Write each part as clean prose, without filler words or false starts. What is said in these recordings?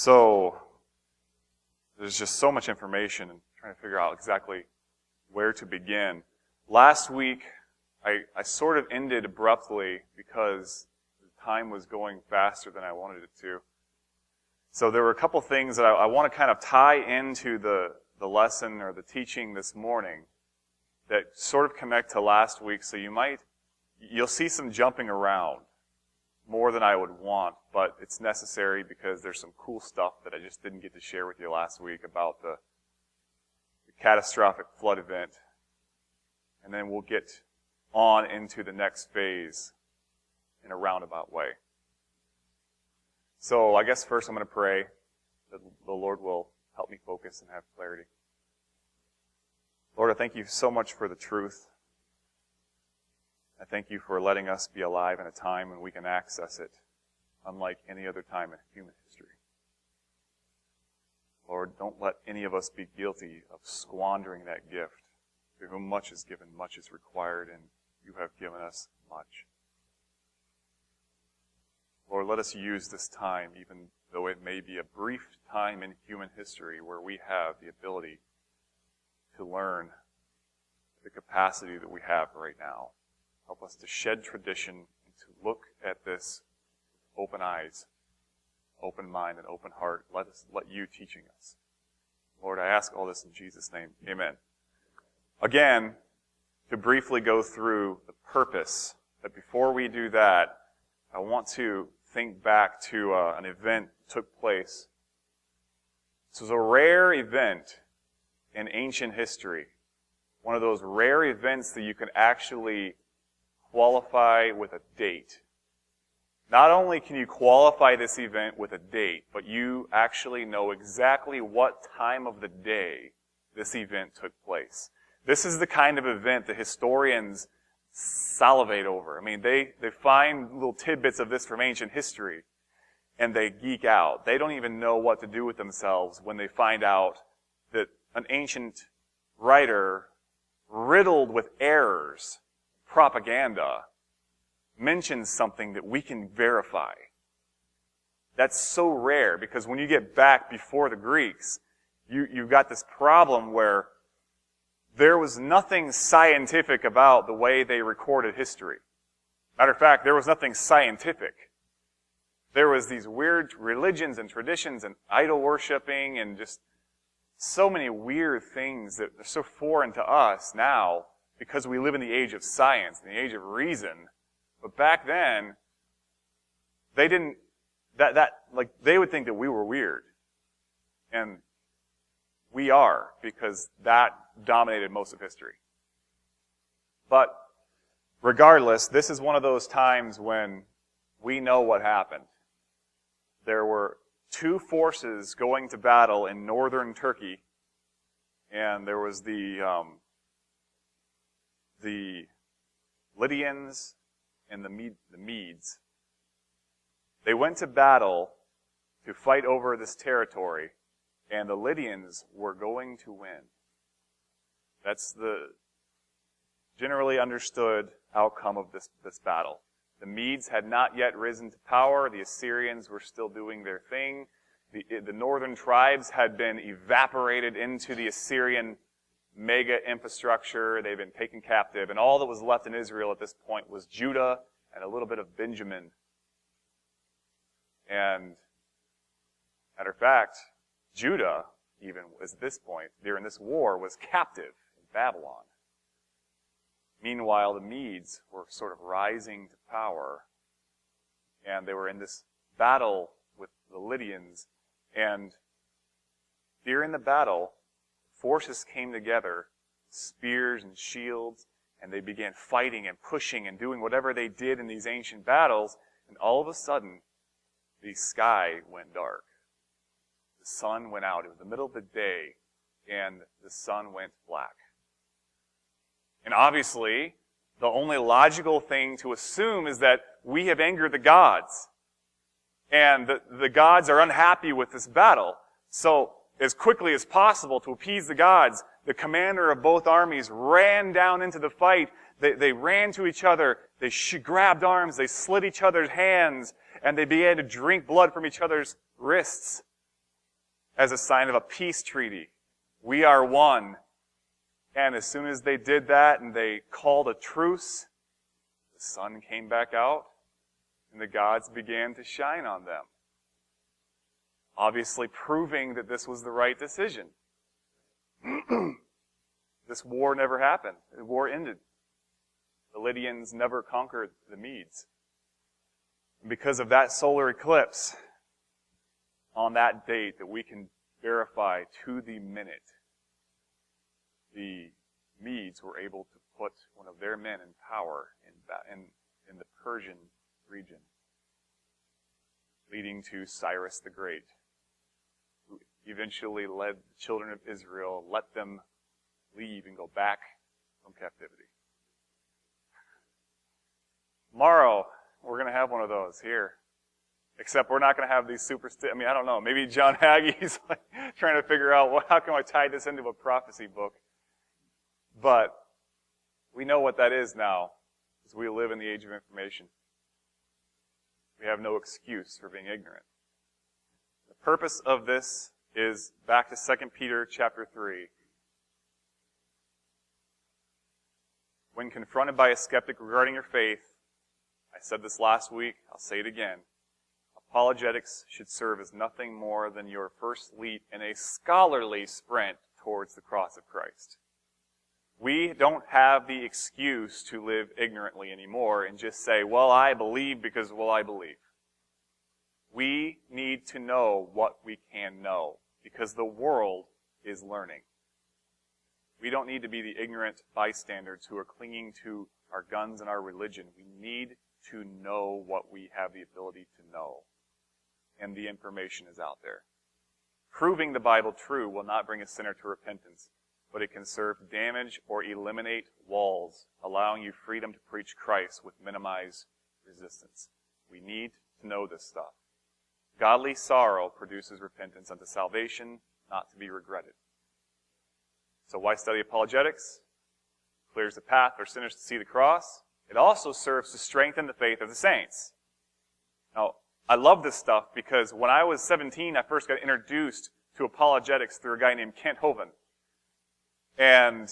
So, there's just so much information and trying to figure out exactly where to begin. Last week, I sort of ended abruptly because the time was going faster than I wanted it to. So there were a couple things that I want to kind of tie into the lesson or the teaching this morning that sort of connect to last week. So you'll see some jumping around more than I would want, but it's necessary because there's some cool stuff that I just didn't get to share with you last week about the catastrophic flood event. And then we'll get on into the next phase in a roundabout way. So I guess first I'm going to pray that the Lord will help me focus and have clarity. Lord, I thank you so much for the truth. I thank you for letting us be alive in a time when we can access it unlike any other time in human history. Lord, don't let any of us be guilty of squandering that gift. To whom much is given, much is required, and you have given us much. Lord, let us use this time, even though it may be a brief time in human history where we have the ability to learn the capacity that we have right now. Help us to shed tradition and to look at this with open eyes, open mind, and open heart. Let you teaching us. Lord, I ask all this in Jesus' name. Amen. Again, to briefly go through the purpose, but before we do that, I want to think back to an event that took place. This was a rare event in ancient history. One of those rare events that you can actually qualify with a date. Not only can you qualify this event with a date, but you actually know exactly what time of the day this event took place. This is the kind of event that historians salivate over. I mean, they find little tidbits of this from ancient history, and they geek out. They don't even know what to do with themselves when they find out that an ancient writer, riddled with errors, propaganda, mentions something that we can verify. That's so rare, because when you get back before the Greeks, you've got this problem where there was nothing scientific about the way they recorded history. Matter of fact, there was nothing scientific. There was these weird religions and traditions and idol worshiping and just so many weird things that are so foreign to us now because we live in the age of science, in the age of reason. But back then, they didn't, they would think that we were weird. And we are, because that dominated most of history. But regardless, this is one of those times when we know what happened. There were two forces going to battle in northern Turkey, and there was the Lydians and the Medes. They went to battle to fight over this territory, and the Lydians were going to win. That's the generally understood outcome of this battle. The Medes had not yet risen to power. The Assyrians were still doing their thing. The northern tribes had been evaporated into the Assyrian mega infrastructure. They'd been taken captive. And all that was left in Israel at this point was Judah and a little bit of Benjamin. And, matter of fact, Judah, even at this point, during this war, was captive in Babylon. Meanwhile, the Medes were sort of rising to power, and they were in this battle with the Lydians. And during the battle, forces came together, spears and shields, and they began fighting and pushing and doing whatever they did in these ancient battles. And all of a sudden, the sky went dark. The sun went out. It was the middle of the day, and the sun went black. And obviously, the only logical thing to assume is that we have angered the gods. And the gods are unhappy with this battle. So, as quickly as possible to appease the gods, the commander of both armies ran down into the fight. They ran to each other. They grabbed arms. They slit each other's hands. And they began to drink blood from each other's wrists. as a sign of a peace treaty. We are one. And as soon as they did that and they called a truce, the sun came back out and the gods began to shine on them. Obviously proving that this was the right decision. This war never happened. The war ended. The Lydians never conquered the Medes. And because of that solar eclipse, on that date that we can verify to the minute, the Medes were able to put one of their men in power in the Persian region, leading to Cyrus the Great, who eventually led the children of Israel, let them leave and go back from captivity. Tomorrow, we're going to have one of those here. Except we're not going to have these I don't know, maybe John Hagee's like trying to figure out, how can I tie this into a prophecy book? But we know what that is now, because we live in the age of information. We have no excuse for being ignorant. The purpose of this is back to 2 Peter chapter 3. When confronted by a skeptic regarding your faith, I said this last week, I'll say it again, apologetics should serve as nothing more than your first leap in a scholarly sprint towards the cross of Christ. We don't have the excuse to live ignorantly anymore and just say, well, I believe because, well, I believe. We need to know what we can know because the world is learning. We don't need to be the ignorant bystanders who are clinging to our guns and our religion. We need to know what we have the ability to know. And the information is out there. Proving the Bible true will not bring a sinner to repentance, but it can serve to damage or eliminate walls, allowing you freedom to preach Christ with minimized resistance. We need to know this stuff. Godly sorrow produces repentance unto salvation, not to be regretted. So why study apologetics? Clears the path for sinners to see the cross. It also serves to strengthen the faith of the saints. Now, I love this stuff because when I was 17, I first got introduced to apologetics through a guy named Kent Hovind. And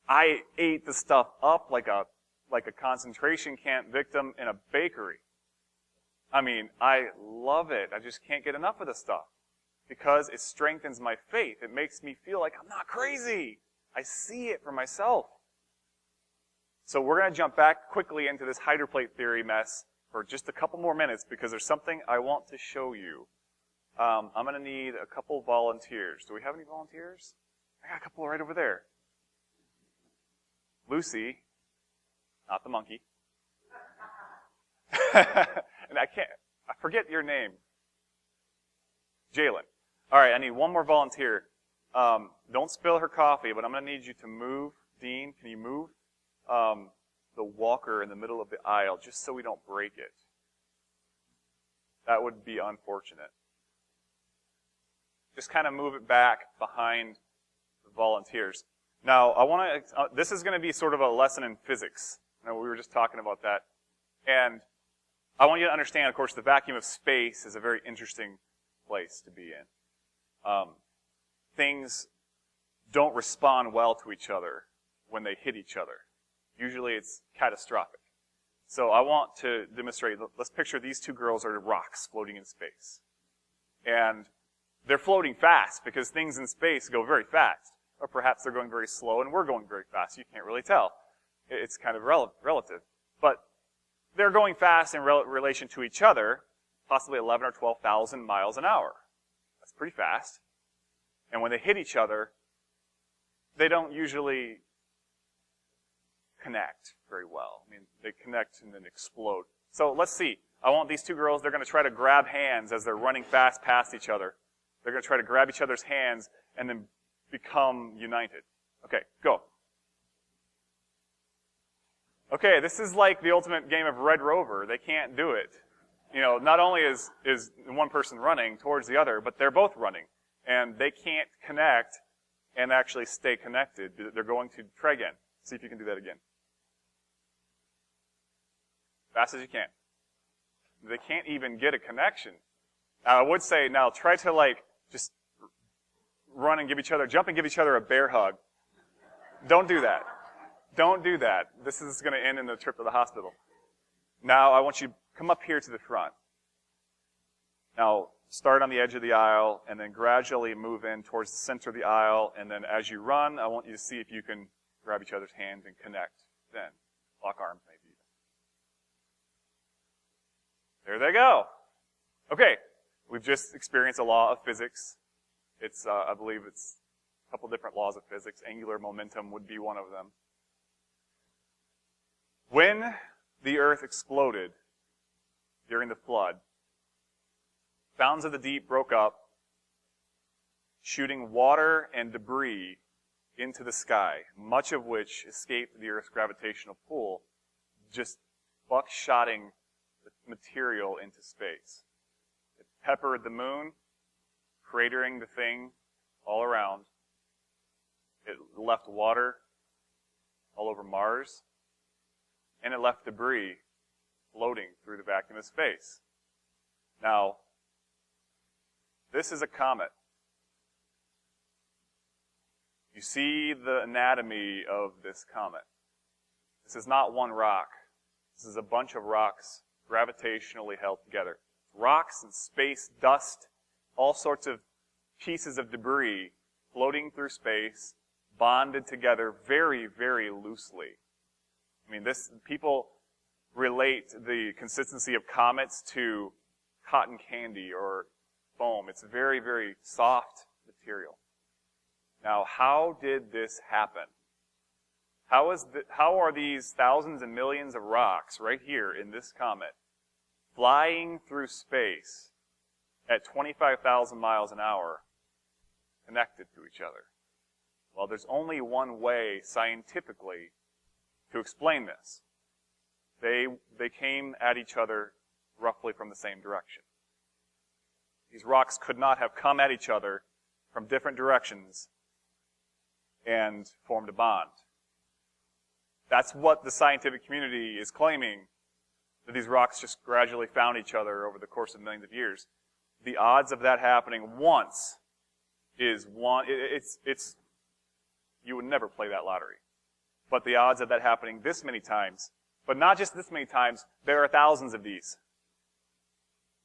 I ate the stuff up like a concentration camp victim in a bakery. I mean, I love it. I just can't get enough of this stuff because it strengthens my faith. It makes me feel like I'm not crazy. I see it for myself. So we're going to jump back quickly into this hydroplate theory mess for just a couple more minutes because there's something I want to show you. I'm going to need a couple volunteers. Do we have any volunteers? I got a couple right over there. Lucy, not the monkey. And I forget your name. Jalen. All right, I need one more volunteer. Don't spill her coffee, but I'm going to need you to move. Dean, can you move the walker in the middle of the aisle just so we don't break it? That would be unfortunate. Just kind of move it back behind the volunteers. Now, I want to. This is going to be sort of a lesson in physics. We were just talking about that, and I want you to understand. Of course, the vacuum of space is a very interesting place to be in. Things don't respond well to each other when they hit each other. Usually, it's catastrophic. So, I want to demonstrate. Let's picture these two girls are rocks floating in space, and they're floating fast because things in space go very fast. Or perhaps they're going very slow and we're going very fast. You can't really tell. It's kind of relative. But they're going fast in relation to each other, possibly 11 or 12,000 miles an hour. That's pretty fast. And when they hit each other, they don't usually connect very well. I mean, they connect and then explode. So let's see. I want these two girls, they're going to try to grab hands as they're running fast past each other. They're going to try to grab each other's hands and then become united. Okay, go. Okay, this is like the ultimate game of Red Rover. They can't do it. You know, not only is one person running towards the other, but they're both running. And they can't connect and actually stay connected. They're going to try again. See if you can do that again. Fast as you can. They can't even get a connection. I would say now try to just run and jump and give each other a bear hug. Don't do that. Don't do that. This is going to end in the trip to the hospital. Now, I want you to come up here to the front. Now, start on the edge of the aisle, and then gradually move in towards the center of the aisle, and then as you run, I want you to see if you can grab each other's hands and connect. Then, lock arms maybe. There they go. Okay, we've just experienced a law of physics. It's, I believe it's a couple different laws of physics. Angular momentum would be one of them. When the earth exploded during the flood, fountains of the deep broke up, shooting water and debris into the sky, much of which escaped the earth's gravitational pull, just buckshotting the material into space. It peppered the moon, cratering the thing all around. It left water all over Mars, and it left debris floating through the vacuum of space. Now, this is a comet. You see the anatomy of this comet. This is not one rock. This is a bunch of rocks gravitationally held together. Rocks and space, dust, all sorts of pieces of debris floating through space, bonded together very, very loosely. I mean, people relate the consistency of comets to cotton candy or foam. It's very, very soft material. Now, how did this happen? How are these thousands and millions of rocks right here in this comet flying through space at 25,000 miles an hour connected to each other? Well, there's only one way scientifically to explain this. They came at each other roughly from the same direction. These rocks could not have come at each other from different directions and formed a bond. That's what the scientific community is claiming, that these rocks just gradually found each other over the course of millions of years. The odds of that happening once is one, you would never play that lottery. But the odds of that happening this many times, but not just this many times, there are thousands of these.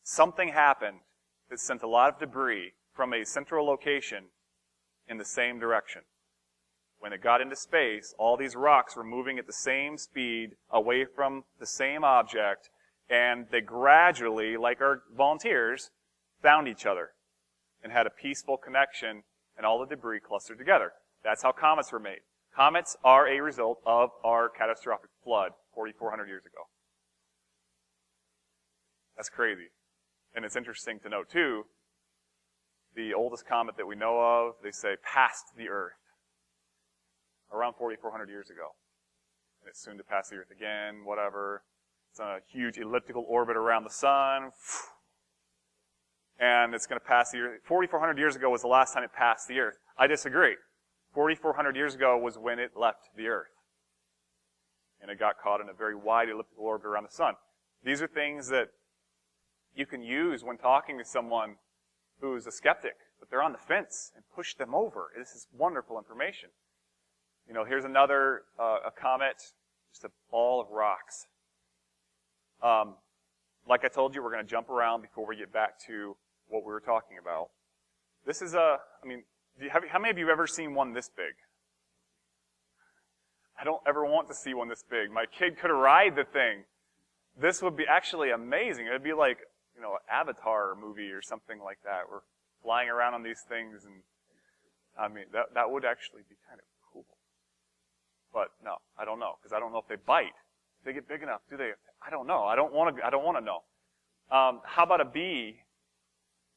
Something happened that sent a lot of debris from a central location in the same direction. When it got into space, all these rocks were moving at the same speed away from the same object, and they gradually, like our volunteers, found each other and had a peaceful connection, and all the debris clustered together. That's how comets were made. Comets are a result of our catastrophic flood 4,400 years ago. That's crazy. And it's interesting to note, too, the oldest comet that we know of, they say, passed the Earth around 4,400 years ago. And it's soon to pass the Earth again, whatever. It's on a huge elliptical orbit around the sun. And it's going to pass the Earth. 4,400 years ago was the last time it passed the Earth. I disagree. 4,400 years ago was when it left the Earth. And it got caught in a very wide elliptical orbit around the sun. These are things that you can use when talking to someone who's a skeptic, but they're on the fence, and push them over. This is wonderful information. You know, here's another, a comet, just a ball of rocks. Like I told you, we're going to jump around before we get back to what we were talking about. This is how many of you have ever seen one this big? I don't ever want to see one this big. My kid could ride the thing. This would be actually amazing. It would be like, you know, an Avatar movie or something like that. We're flying around on these things, and I mean, that would actually be kind of cool. But no, I don't know, because I don't know if they bite. If they get big enough, do they? I don't know. I don't want to know. How about a bee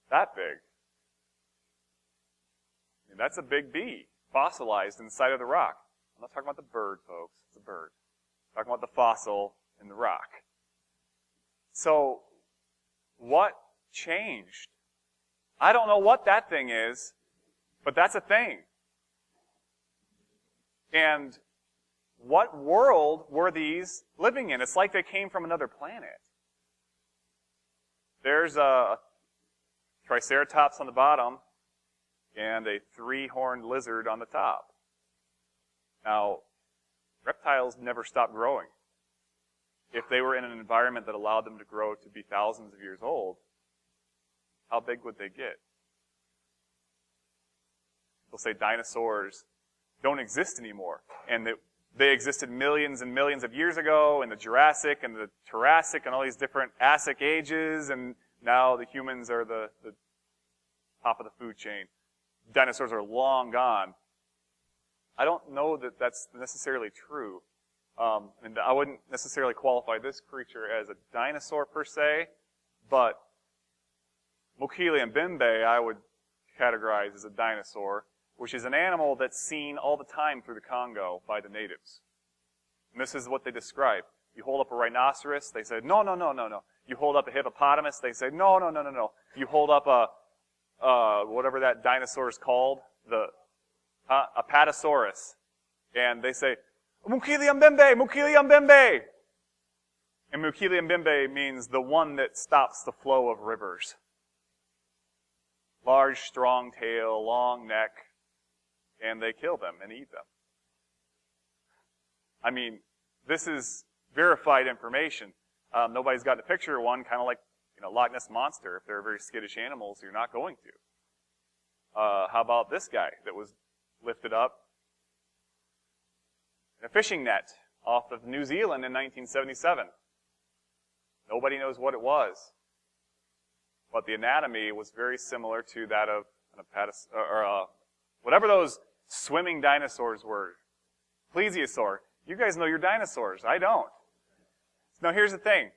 that big? I mean, that's a big bee, fossilized inside of the rock. I'm not talking about the bird, folks. It's a bird. I'm talking about the fossil in the rock. So, what changed? I don't know what that thing is, but that's a thing. And what world were these living in? It's like they came from another planet. There's a Triceratops on the bottom, and a 3-horned lizard on the top. Now, reptiles never stop growing. If they were in an environment that allowed them to grow to be thousands of years old, how big would they get? They'll say dinosaurs don't exist anymore, and that they existed millions and millions of years ago in the Jurassic and the Triassic and all these different Asic ages, and now the humans are the top of the food chain. Dinosaurs are long gone. I don't know that that's necessarily true. And I wouldn't necessarily qualify this creature as a dinosaur per se, but Mokele mbembe I would categorize as a dinosaur, which is an animal that's seen all the time through the Congo by the natives. And this is what they describe. You hold up a rhinoceros, they say, no, no, no, no, no. You hold up a hippopotamus, they say, no, no, no, no, no. You hold up whatever that dinosaur is called, a Apatosaurus, and they say, Mokele mbembe, Mokele mbembe. And Mokele mbembe means the one that stops the flow of rivers. Large, strong tail, long neck, and they kill them and eat them. I mean, this is verified information. Nobody's got a picture of one, kind of like, Loch Ness Monster. If they're very skittish animals, you're not going to. How about this guy that was lifted up in a fishing net off of New Zealand in 1977? Nobody knows what it was. But the anatomy was very similar to that of whatever those swimming dinosaurs were. Plesiosaur. You guys know your dinosaurs. I don't. Now here's the thing.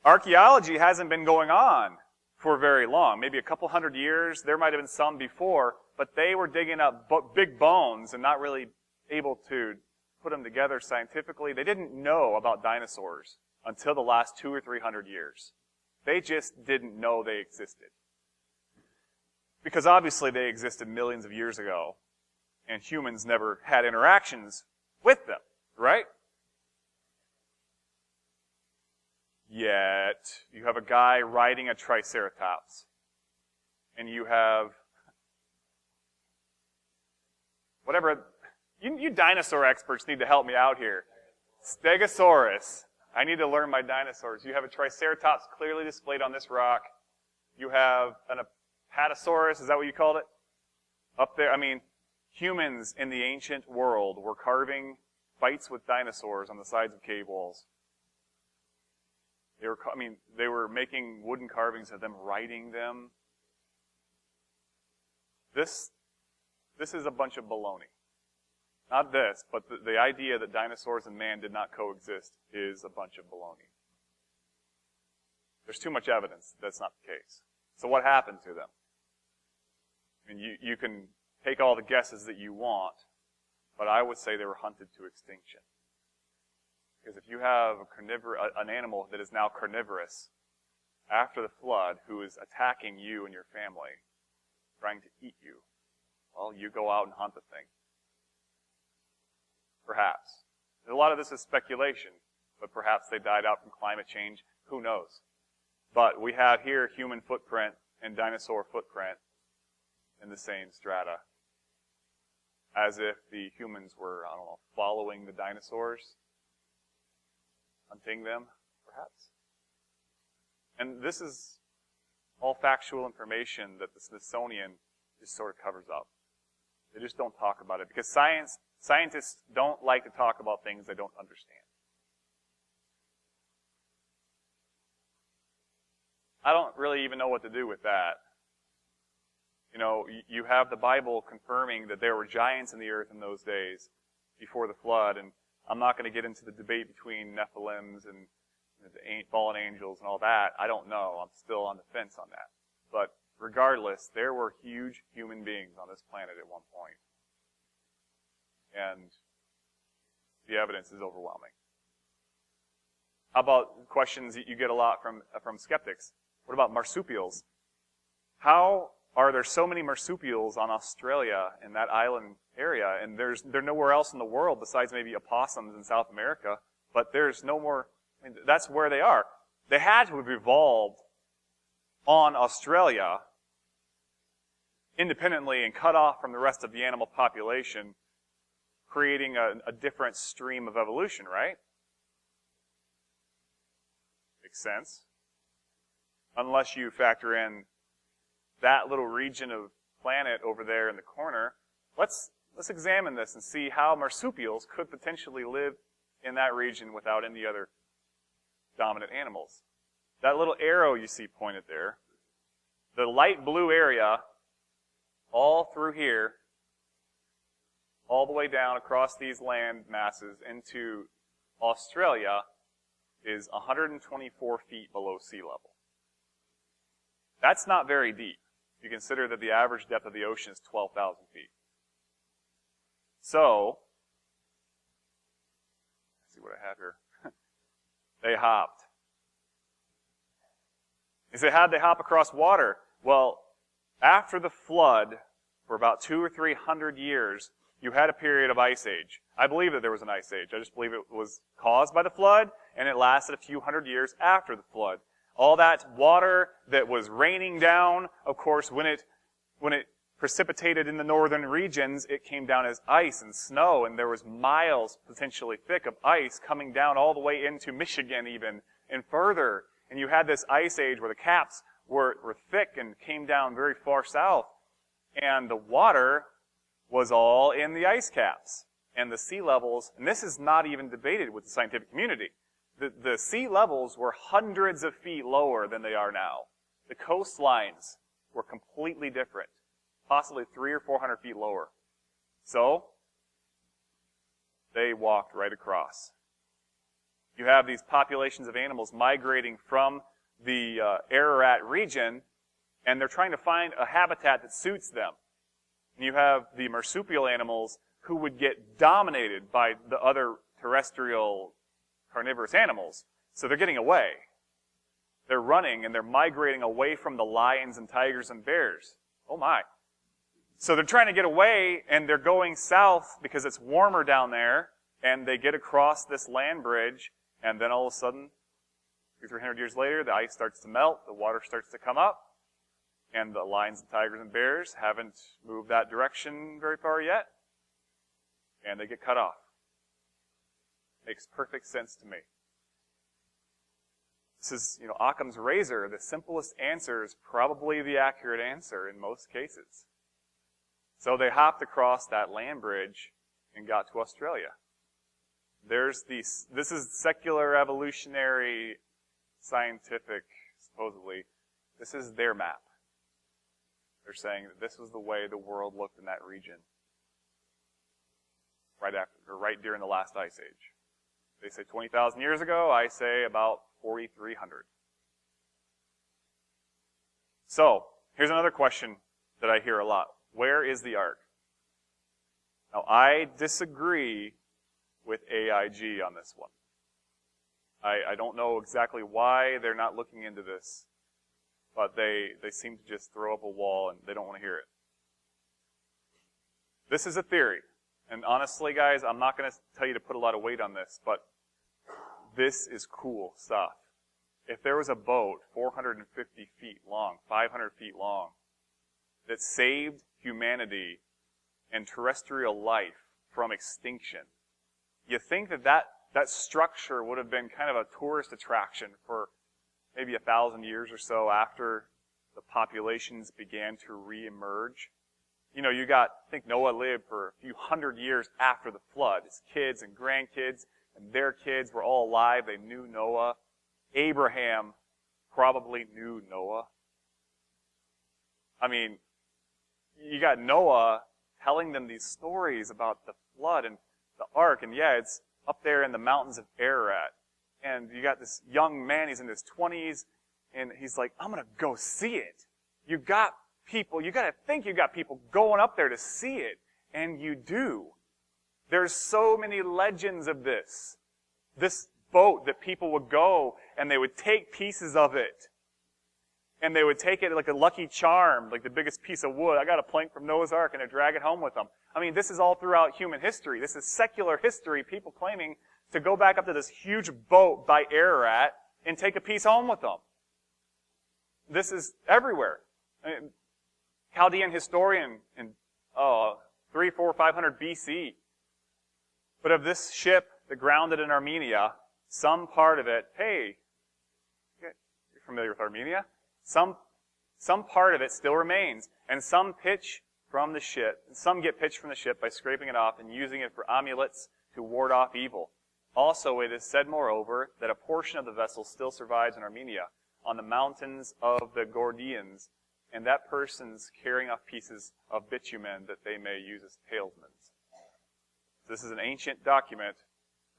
Archaeology hasn't been going on for very long. Maybe a couple hundred years. There might have been some before, but they were digging up big bones and not really able to put them together scientifically. They didn't know about dinosaurs until the last 200 or 300 years. They just didn't know they existed. Because obviously they existed millions of years ago, and humans never had interactions with them, right? Yet, you have a guy riding a triceratops, and you have whatever, you dinosaur experts need to help me out here. Stegosaurus. I need to learn my dinosaurs. You have a triceratops clearly displayed on this rock. You have an Apatosaurus, is that what you called it? Up there. I mean, humans in the ancient world were carving fights with dinosaurs on the sides of cave walls. They were making wooden carvings of them, writing them. This is a bunch of baloney. Not this, but the idea that dinosaurs and man did not coexist is a bunch of baloney. There's too much evidence that's not the case. So what happened to them? I mean, you can take all the guesses that you want, but I would say they were hunted to extinction. Because if you have an animal that is now carnivorous after the flood who is attacking you and your family, trying to eat you, well, you go out and hunt the thing. Perhaps. A lot of this is speculation, but perhaps they died out from climate change. Who knows? But we have here human footprint and dinosaur footprint in the same strata. As if the humans were, following the dinosaurs, hunting them, perhaps. And this is all factual information that the Smithsonian just sort of covers up. They just don't talk about it because scientists don't like to talk about things they don't understand. I don't really even know what to do with that. You have the Bible confirming that there were giants in the earth in those days before the flood, and I'm not going to get into the debate between Nephilims and the fallen angels and all that. I don't know. I'm still on the fence on that. But regardless, there were huge human beings on this planet at one point. And the evidence is overwhelming. How about questions that you get a lot from skeptics? What about marsupials? How are there so many marsupials on Australia in that island area, and they're nowhere else in the world besides maybe opossums in South America, but there's no more, that's where they are. They had to have evolved on Australia independently and cut off from the rest of the animal population, creating a different stream of evolution, right? Makes sense. Unless you factor in that little region of planet over there in the corner. Let's examine this and see how marsupials could potentially live in that region without any other dominant animals. That little arrow you see pointed there, the light blue area, all through here, all the way down across these land masses into Australia, is 124 feet below sea level. That's not very deep. You consider that the average depth of the ocean is 12,000 feet. So, let's see what I have here. They hopped. You say, how'd they hop across water? Well, after the flood, for about 200 or 300 years, you had a period of ice age. I believe that there was an ice age. I just believe it was caused by the flood, and it lasted a few hundred years after the flood. All that water that was raining down, of course, when it precipitated in the northern regions, it came down as ice and snow, and there was miles potentially thick of ice coming down all the way into Michigan even, and further. And you had this ice age where the caps were thick and came down very far south. And the water was all in the ice caps. And the sea levels, and this is not even debated with the scientific community, the sea levels were hundreds of feet lower than they are now. The coastlines were completely different, possibly 300 or 400 feet lower. So, they walked right across. You have these populations of animals migrating from the Ararat region, and they're trying to find a habitat that suits them. And you have the marsupial animals who would get dominated by the other terrestrial carnivorous animals. So they're getting away. They're running, and they're migrating away from the lions and tigers and bears. Oh my. So they're trying to get away, and they're going south because it's warmer down there, and they get across this land bridge, and then all of a sudden, 300 years later, the ice starts to melt, the water starts to come up, and the lions and tigers and bears haven't moved that direction very far yet, and they get cut off. Makes perfect sense to me. This is, Occam's razor. The simplest answer is probably the accurate answer in most cases. So they hopped across that land bridge and got to Australia. This is secular evolutionary scientific, supposedly. This is their map. They're saying that this was the way the world looked in that region. Right during the last ice age. They say 20,000 years ago, I say about 4,300. So, here's another question that I hear a lot. Where is the ark? Now, I disagree with AIG on this one. I don't know exactly why they're not looking into this, but they seem to just throw up a wall and they don't want to hear it. This is a theory. And honestly, guys, I'm not going to tell you to put a lot of weight on this, but this is cool stuff. If there was a boat 450 feet long, 500 feet long, that saved humanity and terrestrial life from extinction, you think that structure would have been kind of a tourist attraction for maybe 1,000 years or so after the populations began to re-emerge? I think Noah lived for a few hundred years after the flood. His kids and grandkids and their kids were all alive. They knew Noah. Abraham probably knew Noah. I mean, you got Noah telling them these stories about the flood and the ark, and yeah, it's up there in the mountains of Ararat. And you got this young man, he's in his 20s, and he's like, I'm going to go see it. You got to think you got people going up there to see it. And you do. There's so many legends of this. This boat that people would go and they would take pieces of it. And they would take it like a lucky charm, like the biggest piece of wood. I got a plank from Noah's Ark, and they drag it home with them. I mean, this is all throughout human history. This is secular history, people claiming to go back up to this huge boat by Ararat and take a piece home with them. This is everywhere. I mean, Chaldean historian in 300, 400, 500 BC. But of this ship that grounded in Armenia, some part of it, hey, you're familiar with Armenia? Some part of it still remains, and some pitch from the ship, and some get pitched from the ship by scraping it off and using it for amulets to ward off evil. Also, it is said, moreover, that a portion of the vessel still survives in Armenia, on the mountains of the Gordians, and that person's carrying off pieces of bitumen that they may use as talismans. This is an ancient document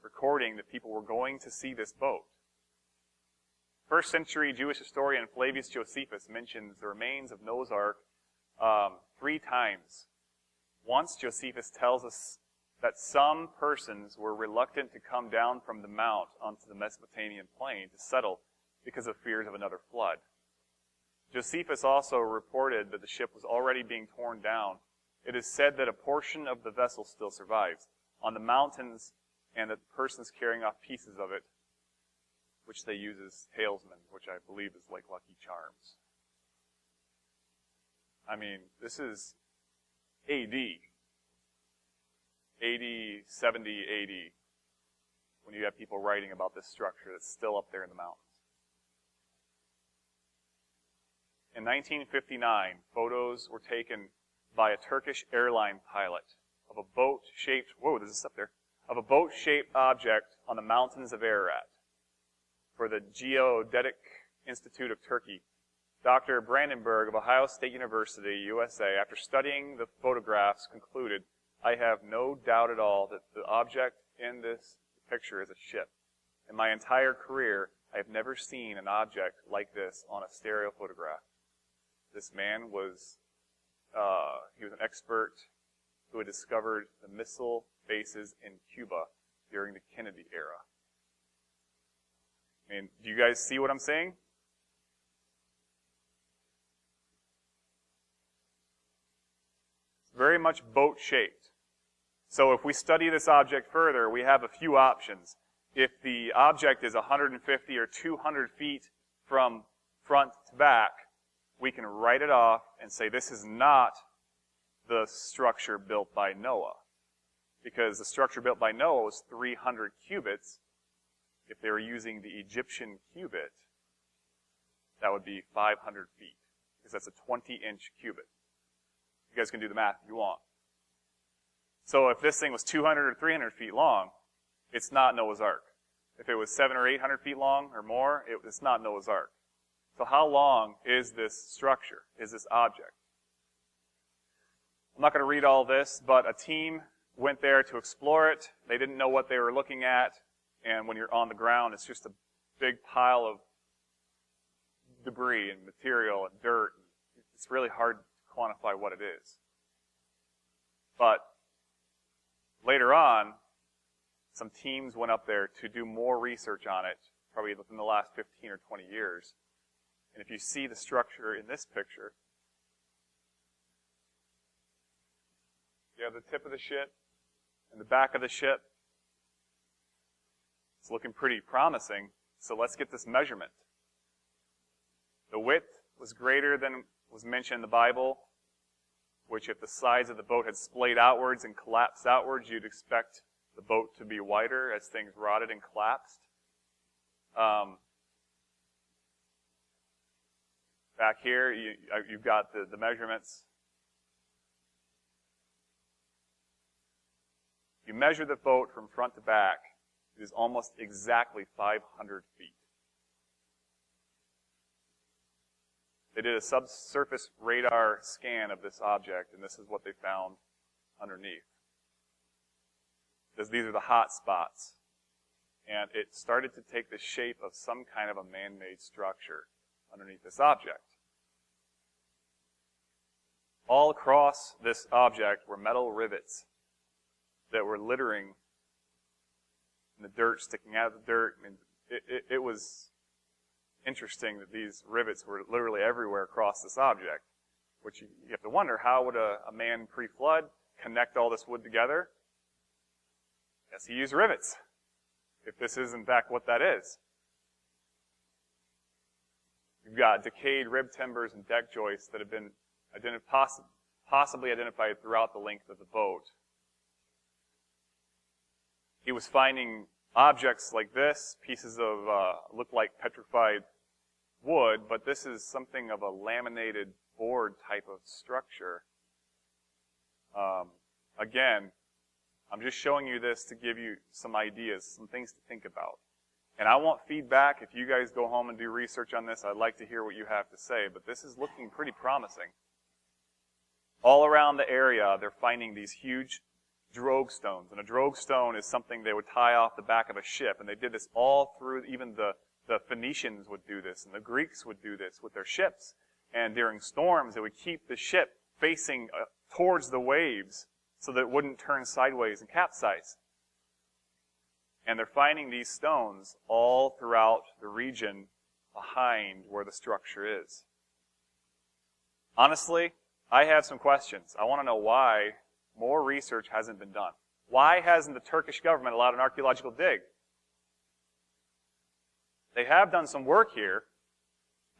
recording that people were going to see this boat. First century Jewish historian Flavius Josephus mentions the remains of Noah's Ark 3 times. Once Josephus tells us that some persons were reluctant to come down from the mount onto the Mesopotamian plain to settle because of fears of another flood. Josephus also reported that the ship was already being torn down. It is said that a portion of the vessel still survives on the mountains, and that the persons carrying off pieces of it, which they use as talisman, which I believe is like Lucky Charms. I mean, this is AD. 70 AD, when you have people writing about this structure that's still up there in the mountains. In 1959, photos were taken by a Turkish airline pilot of a boat-shaped, there's this up there, of a boat-shaped object on the mountains of Ararat. For the Geodetic Institute of Turkey, Dr. Brandenburg of Ohio State University, USA, after studying the photographs, concluded, "I have no doubt at all that the object in this picture is a ship. In my entire career, I have never seen an object like this on a stereo photograph." This man was, he was an expert who had discovered the missile bases in Cuba during the Kennedy era. I mean, do you guys see what I'm saying? It's very much boat-shaped. So if we study this object further, we have a few options. If the object is 150 or 200 feet from front to back, we can write it off and say this is not the structure built by Noah. Because the structure built by Noah was 300 cubits. If they were using the Egyptian cubit, that would be 500 feet. Because that's a 20-inch cubit. You guys can do the math if you want. So if this thing was 200 or 300 feet long, it's not Noah's Ark. If it was 700 or 800 feet long or more, it's not Noah's Ark. So how long is this structure, is this object? I'm not going to read all this, but a team went there to explore it. They didn't know what they were looking at, and when you're on the ground, it's just a big pile of debris and material and dirt. It's really hard to quantify what it is. But later on, some teams went up there to do more research on it, probably within the last 15 or 20 years. And if you see the structure in this picture, you have the tip of the ship and the back of the ship. It's looking pretty promising, so let's get this measurement. The width was greater than was mentioned in the Bible, which if the sides of the boat had splayed outwards and collapsed outwards, you'd expect the boat to be wider as things rotted and collapsed. Back here, you've got the measurements. You measure the boat from front to back, it is almost exactly 500 feet. They did a subsurface radar scan of this object, and this is what they found underneath. These are the hot spots. And it started to take the shape of some kind of a man-made structure underneath this object. All across this object were metal rivets that were littering in the dirt, sticking out of the dirt. I mean, it was interesting that these rivets were literally everywhere across this object, which you have to wonder, how would a man pre-flood connect all this wood together? Yes, he used rivets, if this is in fact what that is. You've got decayed rib timbers and deck joists that have been possibly identified throughout the length of the boat. He was finding objects like this, pieces of, look like petrified wood, but this is something of a laminated board type of structure. Again, I'm just showing you this to give you some ideas, some things to think about. And I want feedback. If you guys go home and do research on this, I'd like to hear what you have to say, but this is looking pretty promising. All around the area, they're finding these huge drogue stones. And a drogue stone is something they would tie off the back of a ship, and they did this all through, even the Phoenicians would do this, and the Greeks would do this with their ships. And during storms, they would keep the ship facing towards the waves so that it wouldn't turn sideways and capsize. And they're finding these stones all throughout the region behind where the structure is. Honestly, I have some questions. I want to know why more research hasn't been done. Why hasn't the Turkish government allowed an archaeological dig? They have done some work here,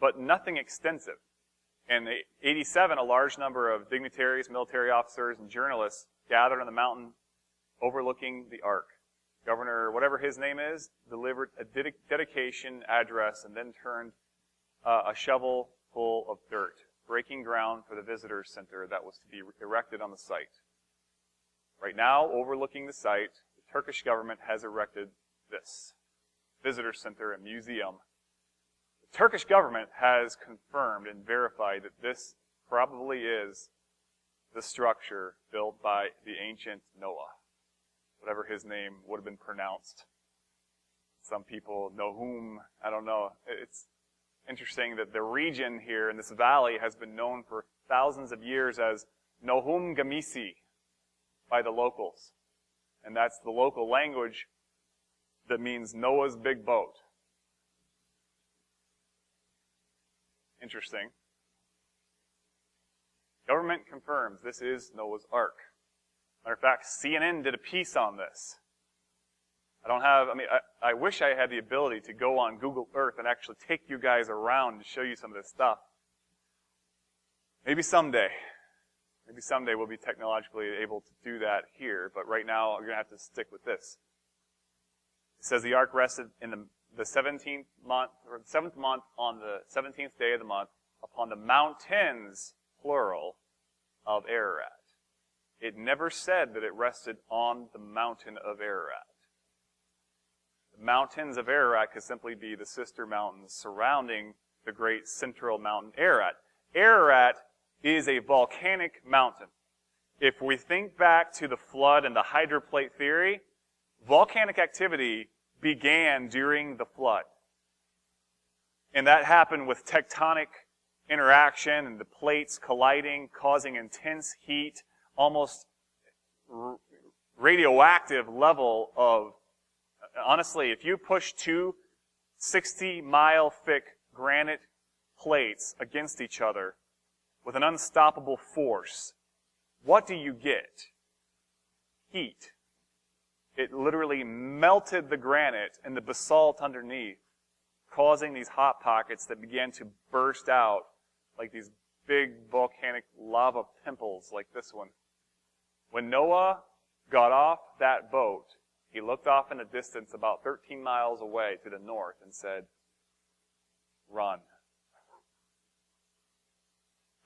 but nothing extensive. In 87, a large number of dignitaries, military officers, and journalists gathered on the mountain overlooking the Ark. Governor, whatever his name is, delivered a dedication address and then turned a shovel full of dirt, breaking ground for the visitor center that was to be erected on the site. Right now, overlooking the site, the Turkish government has erected this visitor center and museum. The Turkish government has confirmed and verified that this probably is the structure built by the ancient Noah, whatever his name would have been pronounced. Some people know whom, I don't know. It's interesting that the region here in this valley has been known for thousands of years as Nohum Gamisi by the locals. And that's the local language that means Noah's big boat. Interesting. Government confirms this is Noah's Ark. Matter of fact, CNN did a piece on this. I wish I had the ability to go on Google Earth and actually take you guys around and show you some of this stuff. Maybe someday. Maybe someday we'll be technologically able to do that here, but right now we're going to have to stick with this. It says the ark rested in the 17th month, or the 7th month on the 17th day of the month upon the mountains, plural, of Ararat. It never said that it rested on the mountain of Ararat. The mountains of Ararat could simply be the sister mountains surrounding the great central mountain Ararat. Ararat is a volcanic mountain. If we think back to the flood and the hydroplate theory, volcanic activity began during the flood. And that happened with tectonic interaction and the plates colliding, causing intense heat, almost radioactive level of, honestly, if you push two 60-mile thick granite plates against each other with an unstoppable force, what do you get? Heat. It literally melted the granite and the basalt underneath, causing these hot pockets that began to burst out like these big volcanic lava pimples like this one. When Noah got off that boat, he looked off in the distance about 13 miles away to the north and said, "Run."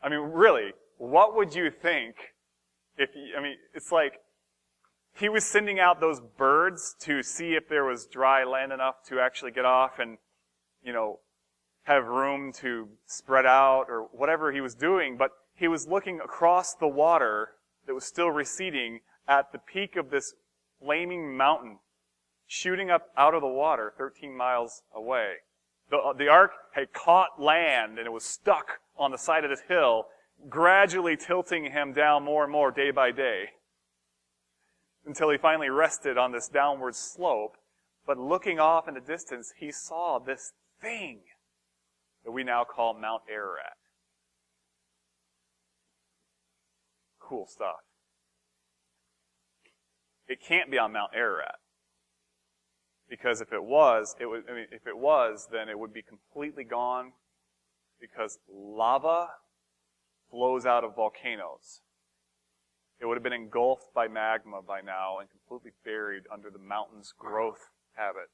I mean, really, what would you think if, it's like he was sending out those birds to see if there was dry land enough to actually get off and, have room to spread out or whatever he was doing, but he was looking across the water that was still receding at the peak of this flaming mountain, shooting up out of the water 13 miles away. The ark had caught land and it was stuck on the side of this hill, gradually tilting him down more and more day by day until he finally rested on this downward slope. But looking off in the distance, he saw this thing that we now call Mount Ararat. Cool stuff. It can't be on Mount Ararat. Because if it was, then it would be completely gone, because lava flows out of volcanoes. It would have been engulfed by magma by now and completely buried under the mountain's growth habit.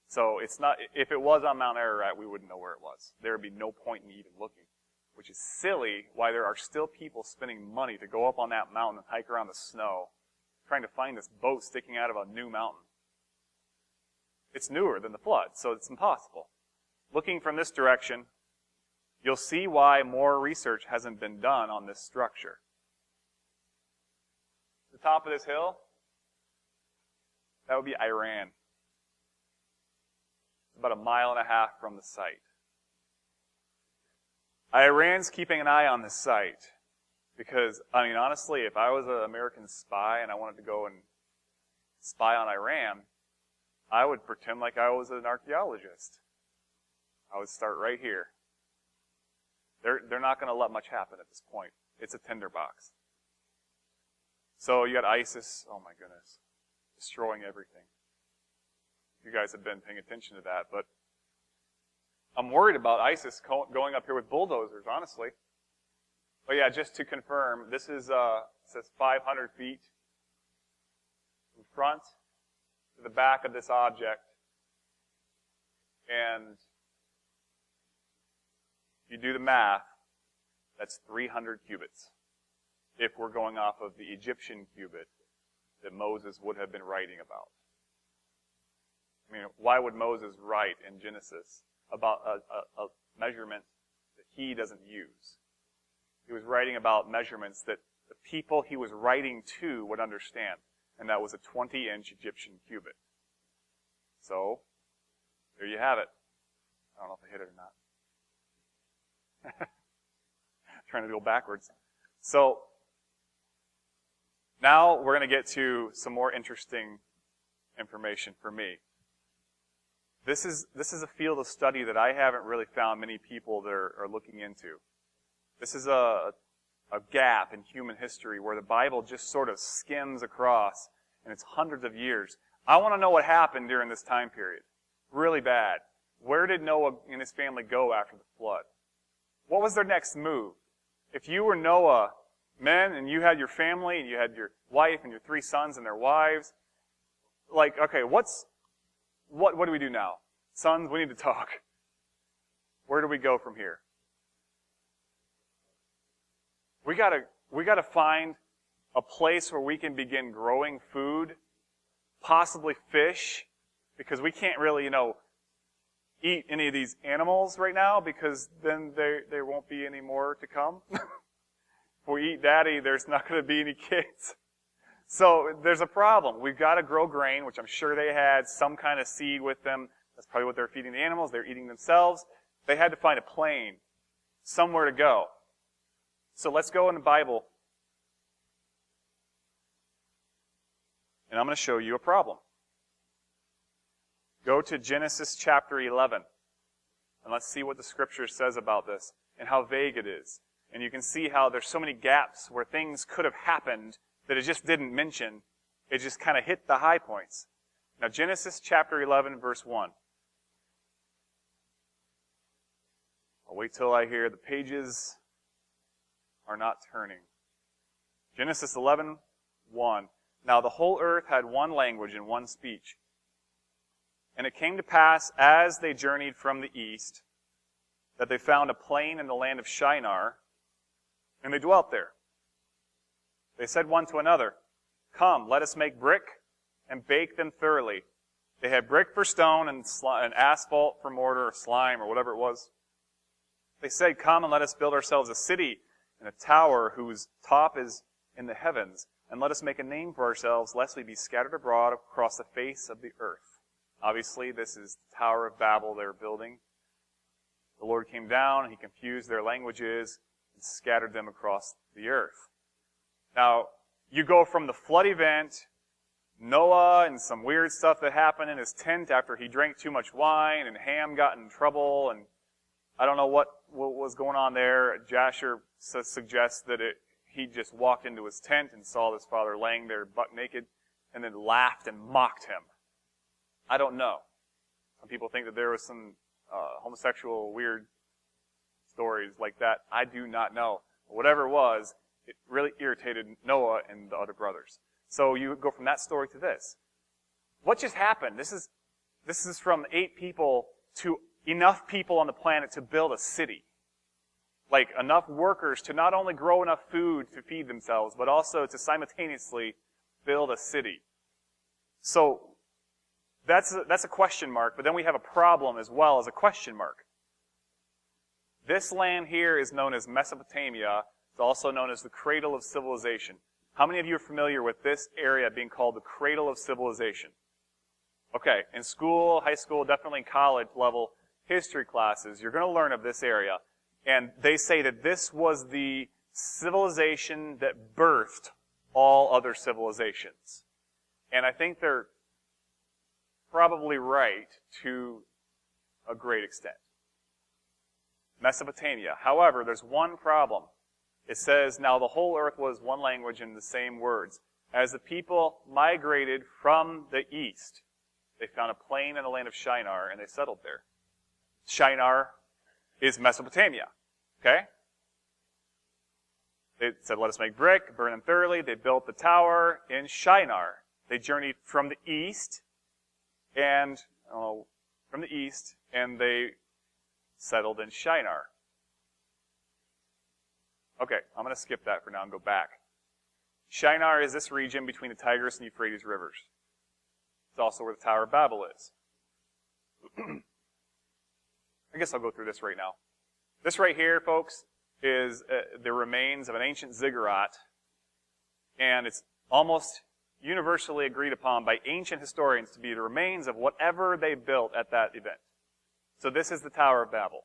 So it's not, if it was on Mount Ararat, we wouldn't know where it was. There would be no point in even looking, which is silly why there are still people spending money to go up on that mountain and hike around the snow, trying to find this boat sticking out of a new mountain. It's newer than the flood, so it's impossible. Looking from this direction, you'll see why more research hasn't been done on this structure. The top of this hill, that would be Iran. About 1.5 miles from the site. Iran's keeping an eye on this site because, I mean, honestly, if I was an American spy and I wanted to go and spy on Iran, I would pretend like I was an archaeologist. I would start right here. They're not going to let much happen at this point. It's a tinderbox. So you got ISIS, oh my goodness, destroying everything. You guys have been paying attention to that, but I'm worried about ISIS going up here with bulldozers, honestly. But yeah, just to confirm, this is, says 500 feet from front to the back of this object. And if you do the math, that's 300 cubits. If we're going off of the Egyptian cubit that Moses would have been writing about. I mean, why would Moses write in Genesis about a measurement that he doesn't use? He was writing about measurements that the people he was writing to would understand, and that was a 20-inch Egyptian cubit. So, there you have it. I don't know if I hit it or not. Trying to go backwards. So, now we're going to get to some more interesting information for me. This is a field of study that I haven't really found many people that are looking into. This is a gap in human history where the Bible just sort of skims across, and it's hundreds of years. I want to know what happened during this time period. Really bad. Where did Noah and his family go after the flood? What was their next move? If you were Noah, men, and you had your family, and you had your wife and your 3 sons and their wives, like, okay, what do we do now? Sons, we need to talk. Where do we go from here? We gotta find a place where we can begin growing food, possibly fish, because we can't really, eat any of these animals right now, because then there won't be any more to come. If we eat daddy, there's not going to be any kids. So there's a problem. We've got to grow grain, which I'm sure they had some kind of seed with them. That's probably what they're feeding the animals. They're eating themselves. They had to find a plain, somewhere to go. So let's go in the Bible. And I'm going to show you a problem. Go to Genesis chapter 11. And let's see what the Scripture says about this and how vague it is. And you can see how there's so many gaps where things could have happened that it just didn't mention. It just kind of hit the high points. Now, Genesis chapter 11, verse 1. I'll wait till I hear the pages are not turning. Genesis 11, 1. Now the whole earth had one language and one speech. And it came to pass, as they journeyed from the east, that they found a plain in the land of Shinar, and they dwelt there. They said one to another, "Come, let us make brick and bake them thoroughly." They had brick for stone and asphalt for mortar or slime or whatever it was. They said, "Come and let us build ourselves a city and a tower whose top is in the heavens, and let us make a name for ourselves, lest we be scattered abroad across the face of the earth." Obviously, this is the Tower of Babel they're building. The Lord came down, and He confused their languages and scattered them across the earth. Now, you go from the flood event, Noah and some weird stuff that happened in his tent after he drank too much wine, and Ham got in trouble, and I don't know what was going on there. Jasher suggests that he just walked into his tent and saw his father laying there buck naked, and then laughed and mocked him. I don't know. Some people think that there was some homosexual weird stories like that. I do not know. Whatever it was, it really irritated Noah and the other brothers. So you go from that story to this. What just happened? This is from 8 people to enough people on the planet to build a city. Like enough workers to not only grow enough food to feed themselves, but also to simultaneously build a city. So that's a question mark, but then we have a problem as well as a question mark. This land here is known as Mesopotamia. It's also known as the cradle of civilization. How many of you are familiar with this area being called the cradle of civilization? Okay, in school, high school, definitely college level history classes, you're going to learn of this area. And they say that this was the civilization that birthed all other civilizations. And I think they're probably right to a great extent. Mesopotamia. However, there's one problem. It says, now the whole earth was one language and the same words. As the people migrated from the east, they found a plain in the land of Shinar, and they settled there. Shinar is Mesopotamia. Okay? They said, let us make brick, burn them thoroughly. They built the tower in Shinar. They journeyed from the east, and they settled in Shinar. Okay, I'm going to skip that for now and go back. Shinar is this region between the Tigris and Euphrates rivers. It's also where the Tower of Babel is. I guess I'll go through this right now. This right here, folks, is the remains of an ancient ziggurat, and it's almost universally agreed upon by ancient historians to be the remains of whatever they built at that event. So this is the Tower of Babel.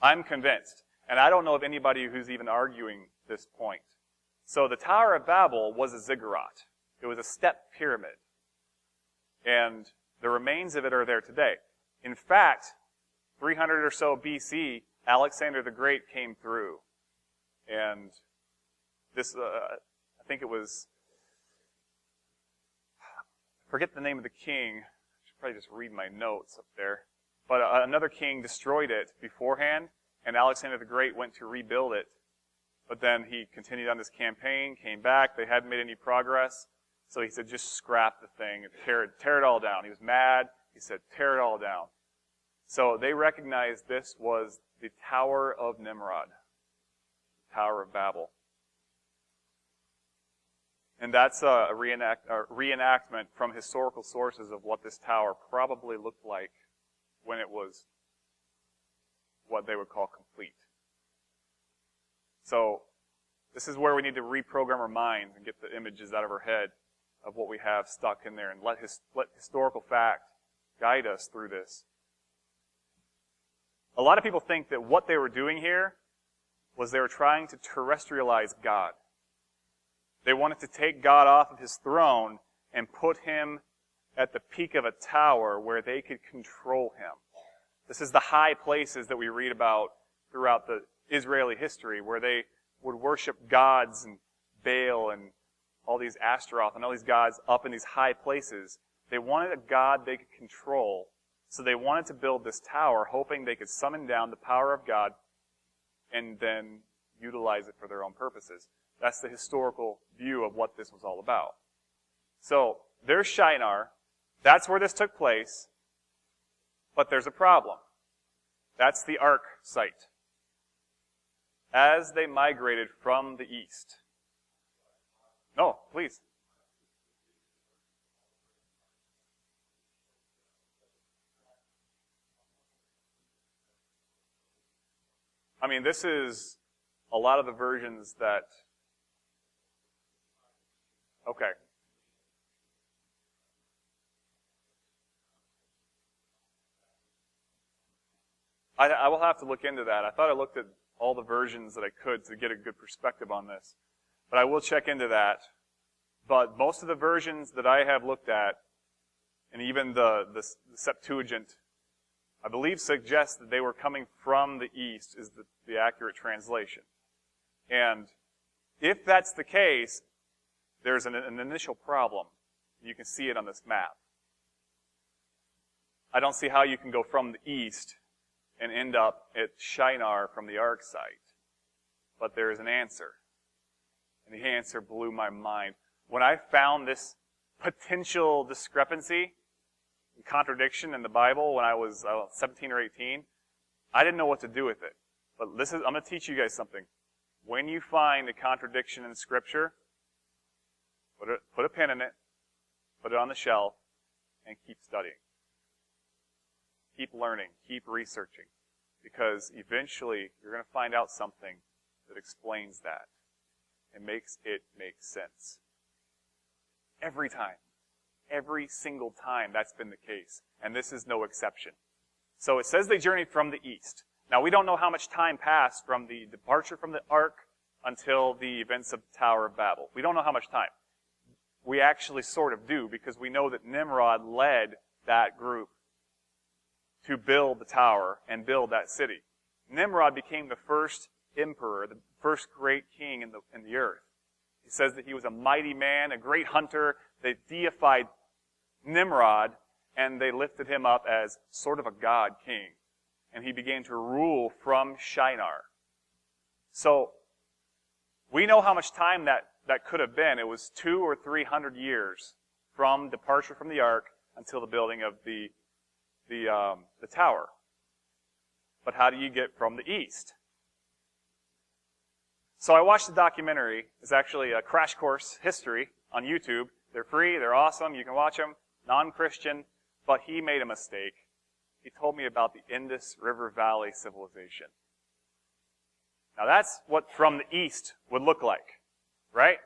I'm convinced, and I don't know of anybody who's even arguing this point. So the Tower of Babel was a ziggurat. It was a step pyramid. And the remains of it are there today. In fact, 300 or so BC, Alexander the Great came through. And this, I think it was, I forget the name of the king. I should probably just read my notes up there. But another king destroyed it beforehand, and Alexander the Great went to rebuild it. But then he continued on this campaign, came back. They hadn't made any progress. So he said, just scrap the thing and tear it all down. He was mad. He said, tear it all down. So they recognized this was the Tower of Nimrod, the Tower of Babel. And that's a reenactment from historical sources of what this tower probably looked like when it was what they would call complete. So this is where we need to reprogram our minds and get the images out of our head of what we have stuck in there and let historical fact guide us through this. A lot of people think that what they were doing here was they were trying to terrestrialize God. They wanted to take God off of his throne and put him at the peak of a tower where they could control him. This is the high places that we read about throughout the Israeli history where they would worship gods and Baal and all these Astaroth and all these gods up in these high places. They wanted a God they could control. So they wanted to build this tower, hoping they could summon down the power of God and then utilize it for their own purposes. That's the historical view of what this was all about. So there's Shinar. That's where this took place. But there's a problem. That's the Ark site. As they migrated from the east. No, please. I mean, this is a lot of the versions that... Okay. I will have to look into that. I thought I looked at all the versions that I could to get a good perspective on this. But I will check into that. But most of the versions that I have looked at, and even the Septuagint, I believe suggests that they were coming from the east is the accurate translation. And if that's the case, there's an initial problem. You can see it on this map. I don't see how you can go from the east and end up at Shinar from the ark site. But there is an answer. And the answer blew my mind. When I found this potential discrepancy, contradiction in the Bible when I was 17 or 18, I didn't know what to do with it. But I'm going to teach you guys something. When you find a contradiction in Scripture, put a pin in it, put it on the shelf, and keep studying. Keep learning, keep researching, because eventually you're going to find out something that explains that and makes it make sense. Every time. Every single time that's been the case. And this is no exception. So it says they journeyed from the east. Now we don't know how much time passed from the departure from the ark until the events of the Tower of Babel. We don't know how much time. We actually sort of do, because we know that Nimrod led that group to build the tower and build that city. Nimrod became the first emperor, the first great king in the earth. He says that he was a mighty man, a great hunter. They deified Nimrod, and they lifted him up as sort of a god king. And he began to rule from Shinar. So, we know how much time that could have been. It was 200 or 300 years from departure from the ark until the building of the tower. But how do you get from the east? So I watched the documentary. It's actually a crash course history on YouTube. They're free, they're awesome, you can watch them, non-Christian, but he made a mistake. He told me about the Indus River Valley civilization. Now that's what from the east would look like, right?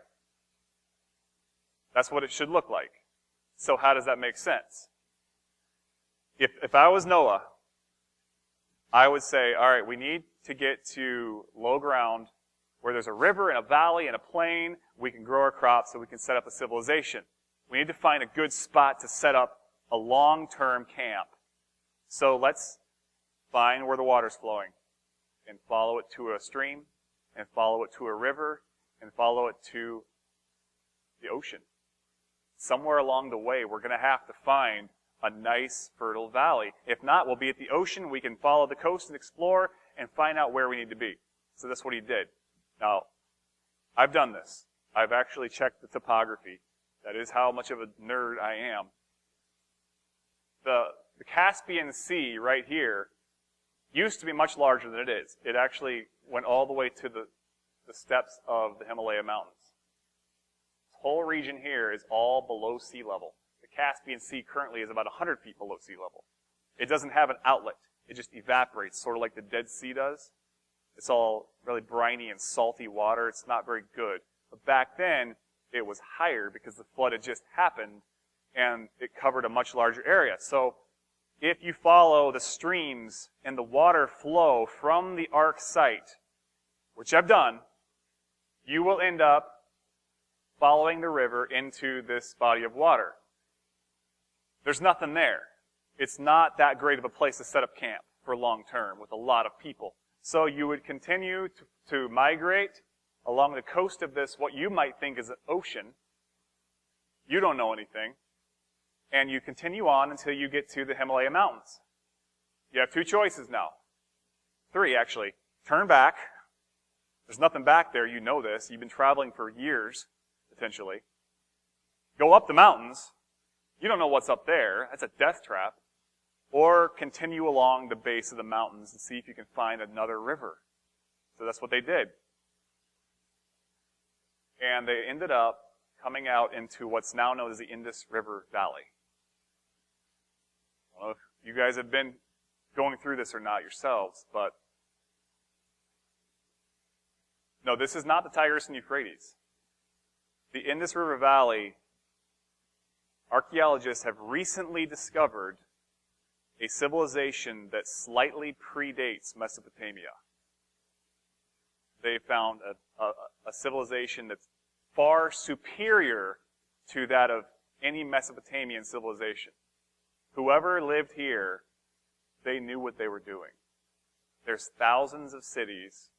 That's what it should look like. So how does that make sense? If I was Noah, I would say, all right, we need to get to low ground where there's a river and a valley and a plain. We can grow our crops so we can set up a civilization. We need to find a good spot to set up a long-term camp. So let's find where the water's flowing and follow it to a stream and follow it to a river and follow it to the ocean. Somewhere along the way, we're going to have to find a nice, fertile valley. If not, we'll be at the ocean. We can follow the coast and explore and find out where we need to be. So that's what he did. Now, I've done this. I've actually checked the topography. That is how much of a nerd I am. The Caspian Sea right here used to be much larger than it is. It actually went all the way to the steps of the Himalaya Mountains. This whole region here is all below sea level. The Caspian Sea currently is about 100 feet below sea level. It doesn't have an outlet. It just evaporates, sort of like the Dead Sea does. It's all really briny and salty water. It's not very good. But back then, it was higher because the flood had just happened, and it covered a much larger area. So if you follow the streams and the water flow from the ark site, which I've done, you will end up following the river into this body of water. There's nothing there. It's not that great of a place to set up camp for long term with a lot of people. So you would continue to migrate along the coast of this, what you might think is an ocean. You don't know anything. And you continue on until you get to the Himalaya Mountains. You have two choices now. Three, actually. Turn back. There's nothing back there. You know this. You've been traveling for years, potentially. Go up the mountains. You don't know what's up there. That's a death trap. Or continue along the base of the mountains and see if you can find another river. So that's what they did. And they ended up coming out into what's now known as the Indus River Valley. I don't know if you guys have been going through this or not yourselves, but no, this is not the Tigris and Euphrates. The Indus River Valley, archaeologists have recently discovered a civilization that slightly predates Mesopotamia. They found a civilization that's far superior to that of any Mesopotamian civilization. Whoever lived here, they knew what they were doing. There's thousands of cities.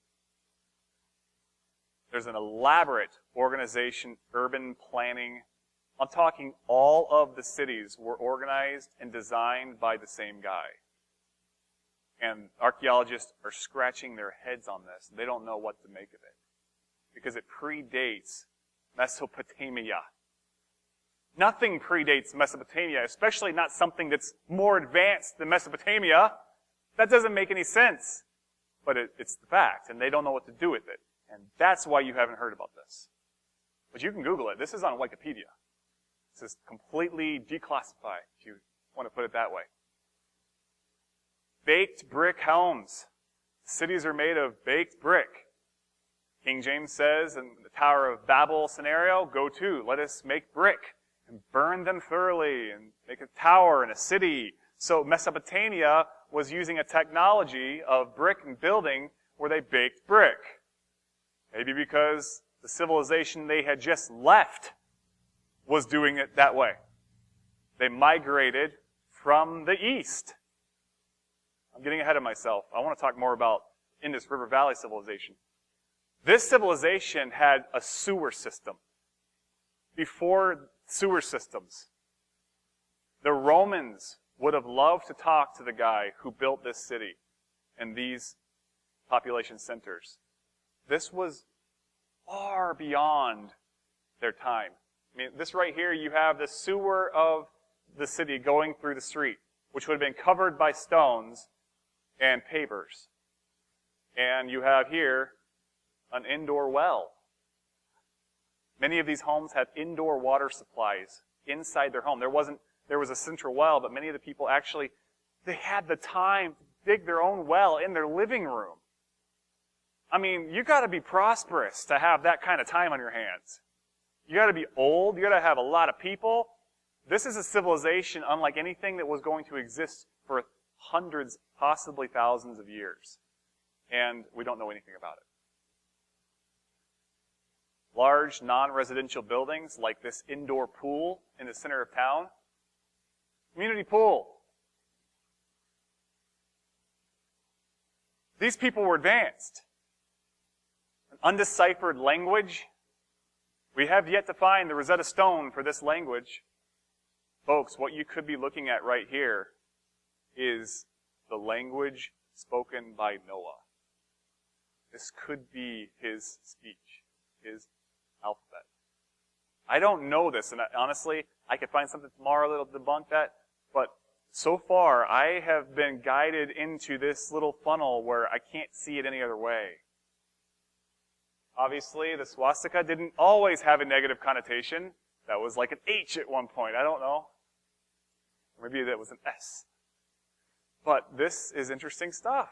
There's an elaborate organization, urban planning. I'm talking all of the cities were organized and designed by the same guy. And archaeologists are scratching their heads on this. They don't know what to make of it. Because it predates Mesopotamia. Nothing predates Mesopotamia, especially not something that's more advanced than Mesopotamia. That doesn't make any sense. But it's the fact, and they don't know what to do with it. And that's why you haven't heard about this. But you can Google it. This is on Wikipedia. This is completely declassified, if you want to put it that way. Baked brick homes. Cities are made of baked brick. King James says in the Tower of Babel scenario, go to, let us make brick and burn them thoroughly and make a tower and a city. So Mesopotamia was using a technology of brick and building where they baked brick. Maybe because the civilization they had just left was doing it that way. They migrated from the east. I'm getting ahead of myself. I want to talk more about Indus River Valley civilization. This civilization had a sewer system. Before sewer systems, the Romans would have loved to talk to the guy who built this city and these population centers. This was far beyond their time. I mean, this right here, you have the sewer of the city going through the street, which would have been covered by stones and pavers. And you have here an indoor well. Many of these homes had indoor water supplies inside their home. There was a central well, but many of the people actually, they had the time to dig their own well in their living room. I mean, you gotta be prosperous to have that kind of time on your hands. You gotta be old, you gotta have a lot of people. This is a civilization unlike anything that was going to exist for hundreds, possibly thousands of years. And we don't know anything about it. Large non-residential buildings like this indoor pool in the center of town. Community pool. These people were advanced. An undeciphered language. We have yet to find the Rosetta Stone for this language. Folks, what you could be looking at right here is the language spoken by Noah. This could be his speech, his alphabet. I don't know this, and honestly, I could find something tomorrow that'll debunk that, but so far, I have been guided into this little funnel where I can't see it any other way. Obviously, the swastika didn't always have a negative connotation. That was like an H at one point. I don't know. Maybe that was an S. But this is interesting stuff.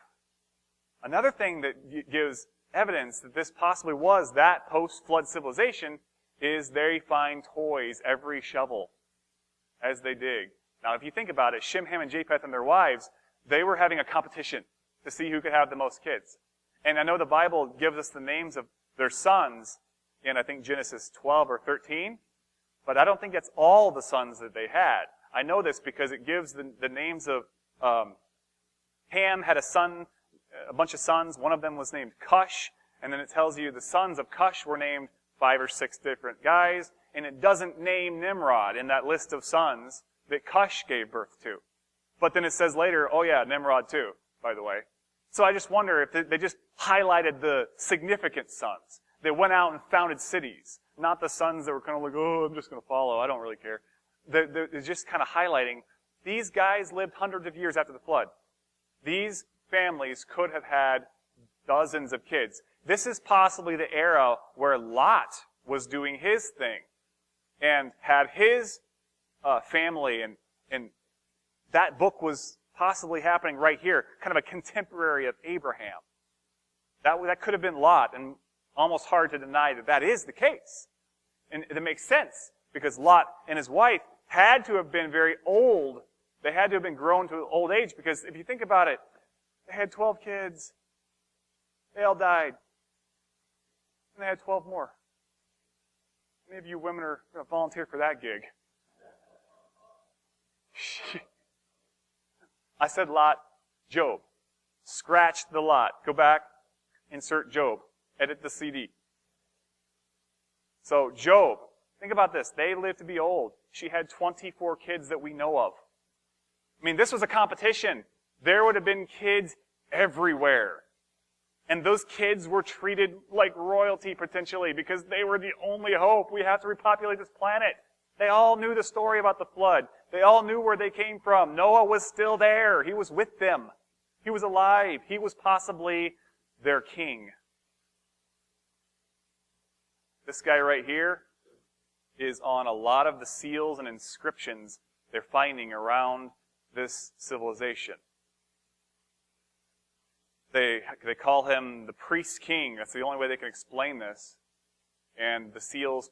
Another thing that gives evidence that this possibly was that post-flood civilization is they find toys every shovel as they dig. Now, if you think about it, Shem, Ham, and Japheth and their wives, they were having a competition to see who could have the most kids. And I know the Bible gives us the names of their sons in, I think, Genesis 12 or 13, but I don't think that's all the sons that they had. I know this because it gives the names of Ham had a bunch of sons. One of them was named Cush, and then it tells you the sons of Cush were named 5 or 6 different guys, and it doesn't name Nimrod in that list of sons that Cush gave birth to. But then it says later, oh yeah, Nimrod too, by the way. So I just wonder if they just highlighted the significant sons. They went out and founded cities, not the sons that were kind of like, oh, I'm just going to follow, I don't really care. They're just kind of highlighting, these guys lived hundreds of years after the flood. These families could have had dozens of kids. This is possibly the era where Lot was doing his thing and had his family, and that book was possibly happening right here, kind of a contemporary of Abraham. That could have been Lot, and almost hard to deny that that is the case. And it makes sense, because Lot and his wife had to have been very old. They had to have been grown to old age, because if you think about it, they had 12 kids. They all died. And they had 12 more. Many of you women are going to volunteer for that gig. I said Lot, Job. Scratch the Lot. Go back, insert Job. Edit the CD. So Job, think about this. They lived to be old. She had 24 kids that we know of. I mean, this was a competition. there would have been kids everywhere. And those kids were treated like royalty potentially because they were the only hope. We have to repopulate this planet. They all knew the story about the flood. They all knew where they came from. Noah was still there. He was with them. He was alive. He was possibly their king. This guy right here is on a lot of the seals and inscriptions they're finding around this civilization. They call him the priest king. That's the only way they can explain this. And the seals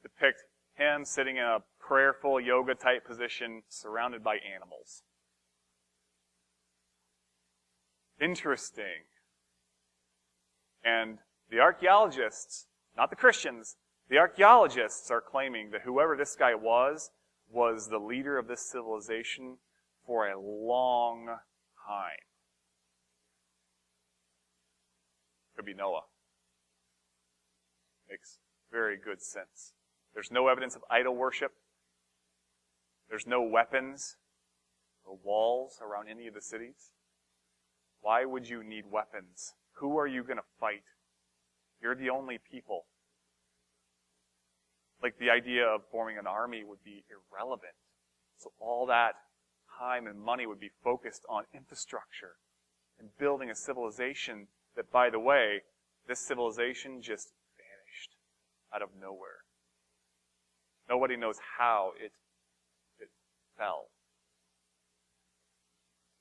depict him sitting in a prayerful yoga type position surrounded by animals. Interesting. And the archaeologists, not the Christians, the archaeologists are claiming that whoever this guy was the leader of this civilization for a long time. Could be Noah. Makes very good sense. There's no evidence of idol worship. There's no weapons or walls around any of the cities. Why would you need weapons? Who are you going to fight? You're the only people. Like the idea of forming an army would be irrelevant. So all that time and money would be focused on infrastructure and building a civilization that, by the way, this civilization just vanished out of nowhere. Nobody knows how it fell.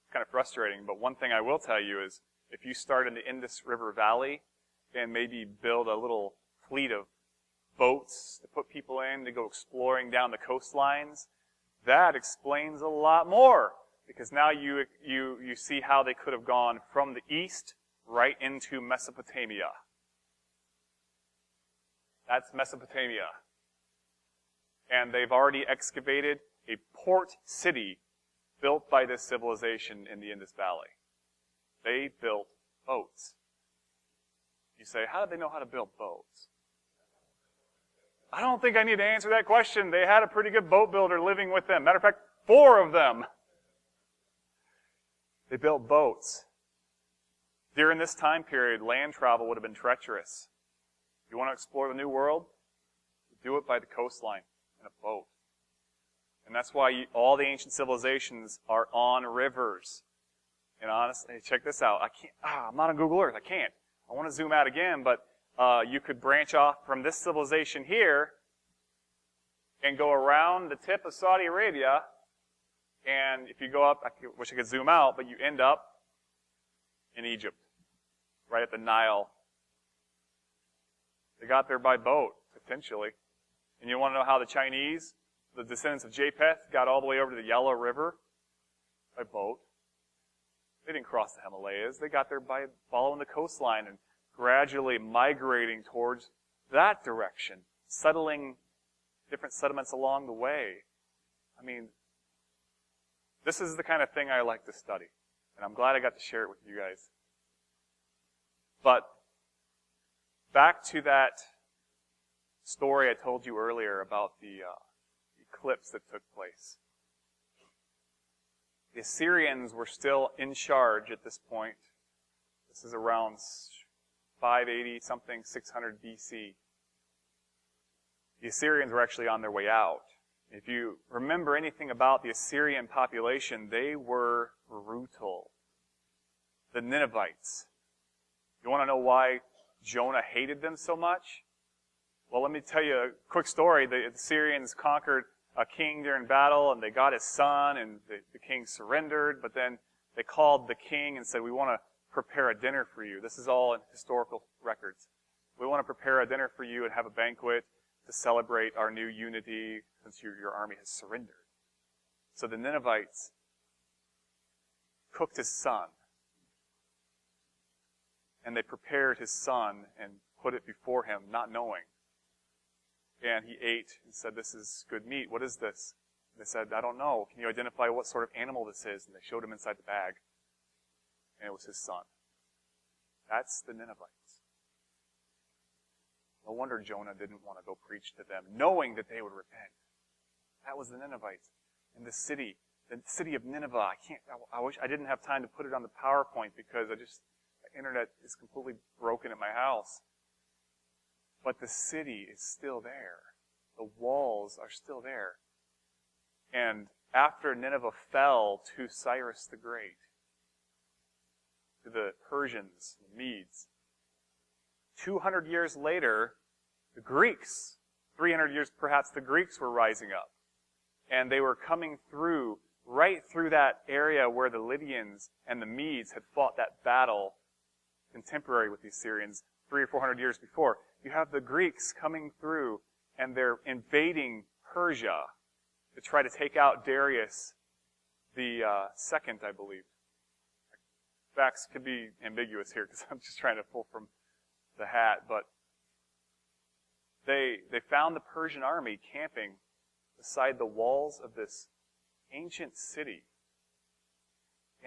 It's kind of frustrating, but one thing I will tell you is if you start in the Indus River Valley and maybe build a little fleet of boats to put people in to go exploring down the coastlines, that explains a lot more. Because now you see how they could have gone from the east right into Mesopotamia. That's Mesopotamia. And they've already excavated a port city built by this civilization in the Indus Valley. They built boats. You say, how did they know how to build boats? I don't think I need to answer that question. They had a pretty good boat builder living with them. Matter of fact, 4 of them. They built boats. During this time period, land travel would have been treacherous. If you want to explore the New World, do it by the coastline in a boat. And that's why all the ancient civilizations are on rivers. And honestly, check this out. I'm not on Google Earth. I can't. I want to zoom out again, but you could branch off from this civilization here and go around the tip of Saudi Arabia. And if you go up, I wish I could zoom out, but you end up in Egypt, right at the Nile. They got there by boat, potentially. And you want to know how the Chinese, the descendants of Japheth, got all the way over to the Yellow River? By boat. They didn't cross the Himalayas. They got there by following the coastline and gradually migrating towards that direction, settling different settlements along the way. I mean, this is the kind of thing I like to study. And I'm glad I got to share it with you guys. But back to that story I told you earlier about the eclipse that took place. The Assyrians were still in charge at this point. This is around 580 something, 600 BC. The Assyrians were actually on their way out. If you remember anything about the Assyrian population, they were brutal. The Ninevites. You want to know why Jonah hated them so much? Well, let me tell you a quick story. The Assyrians conquered a king during battle, and they got his son, and the king surrendered, but then they called the king and said, we want to prepare a dinner for you. This is all in historical records. We want to prepare a dinner for you and have a banquet to celebrate our new unity since your army has surrendered. So the Ninevites cooked his son. And they prepared his son and put it before him, not knowing. And he ate and said, this is good meat. What is this? And they said, I don't know. Can you identify what sort of animal this is? And they showed him inside the bag. And it was his son. That's the Ninevites. No wonder Jonah didn't want to go preach to them, knowing that they would repent. That was the Ninevites. In the city the city of Nineveh. I wish I didn't have time to put it on the PowerPoint because the internet is completely broken at my house. But the city is still there. The walls are still there. And after Nineveh fell to Cyrus the Great, to the Persians, the Medes, 200 years later, the Greeks, 300 years perhaps, the Greeks were rising up. And they were coming through, right through that area where the Lydians and the Medes had fought that battle contemporary with the Assyrians 300 or 400 years before. You have the Greeks coming through, and they're invading Persia to try to take out Darius the second, I believe. Facts could be ambiguous here because I'm just trying to pull from the hat, but they found the Persian army camping beside the walls of this ancient city.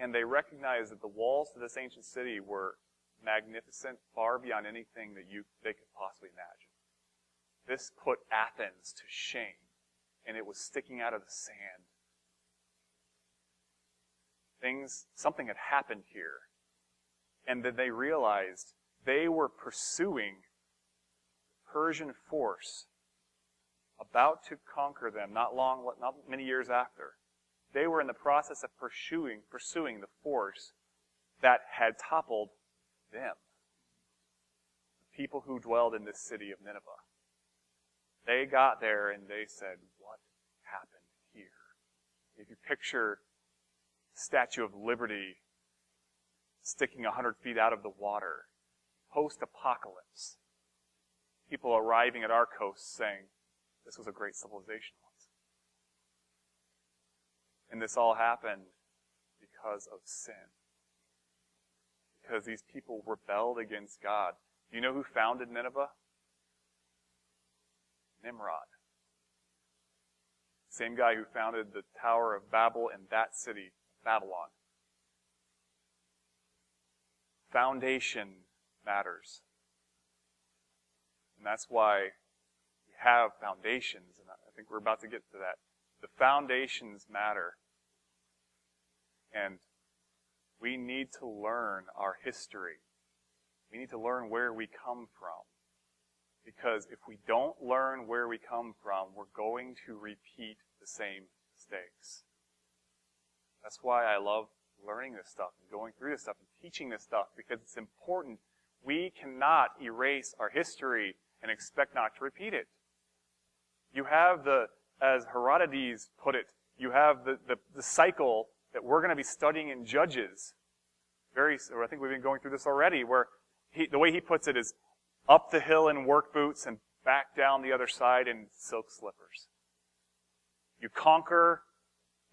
And they recognized that the walls of this ancient city were magnificent, far beyond anything that they could possibly imagine. This put Athens to shame, and it was sticking out of the sand. Something had happened here. And then they realized they were pursuing the Persian force about to conquer them not many years after. They were in the process of pursuing the force that had toppled them. The people who dwelled in this city of Nineveh. They got there and they said, what happened here? If you picture the Statue of Liberty sticking 100 feet out of the water, post-apocalypse, people arriving at our coast saying, this was a great civilization once. And this all happened because of sin. Because these people rebelled against God. Do you know who founded Nineveh? Nimrod. Same guy who founded the Tower of Babel in that city, Babylon. Foundation matters. And that's why we have foundations, and I think we're about to get to that. The foundations matter. And we need to learn our history. We need to learn where we come from. Because if we don't learn where we come from, we're going to repeat the same mistakes. That's why I love learning this stuff and going through this stuff and teaching this stuff, because it's important. We cannot erase our history and expect not to repeat it. You have as Herodotus put it, you have the cycle that we're going to be studying in Judges. I think we've been going through this already, where the way he puts it is up the hill in work boots and back down the other side in silk slippers. You conquer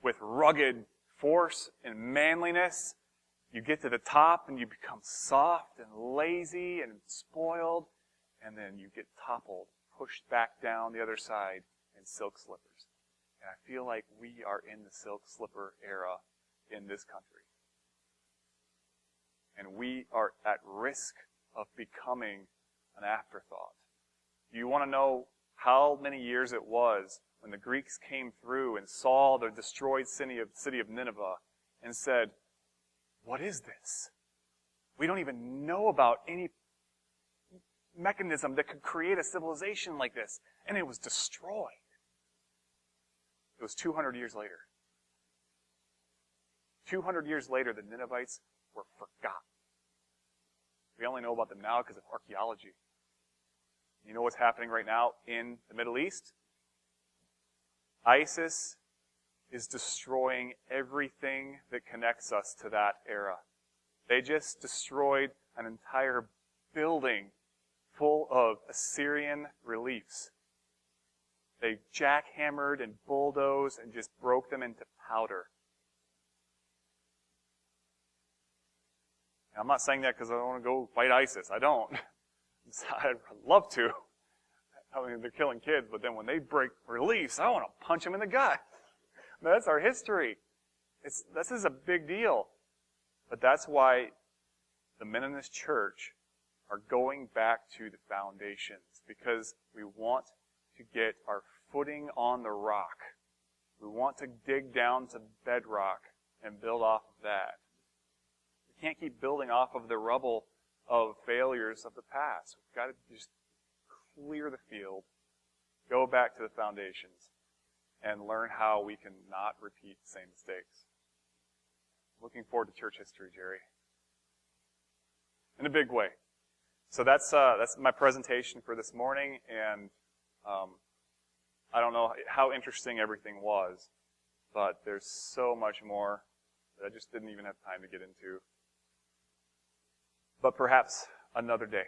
with rugged force and manliness. You get to the top and you become soft and lazy and spoiled, and then you get toppled, pushed back down the other side in silk slippers. And I feel like we are in the silk slipper era in this country. And we are at risk of becoming an afterthought. Do you want to know how many years it was when the Greeks came through and saw the destroyed city of Nineveh and said, what is this? We don't even know about any mechanism that could create a civilization like this. And it was destroyed. It was 200 years later. 200 years later, the Ninevites were forgotten. We only know about them now because of archaeology. You know what's happening right now in the Middle East? ISIS is destroying everything that connects us to that era. They just destroyed an entire building full of Assyrian reliefs. They jackhammered and bulldozed and just broke them into powder. And I'm not saying that because I want to go fight ISIS. I don't. I'd love to. I mean, they're killing kids, but then when they break reliefs, I want to punch them in the gut. That's our history. This is a big deal. But that's why the men in this church are going back to the foundations, because we want to get our footing on the rock. We want to dig down to bedrock and build off of that. We can't keep building off of the rubble of failures of the past. We've got to just clear the field, go back to the foundations, and learn how we can not repeat the same mistakes. Looking forward to church history, Jerry. In a big way. So that's my presentation for this morning, and I don't know how interesting everything was, but there's so much more that I just didn't even have time to get into. But perhaps another day.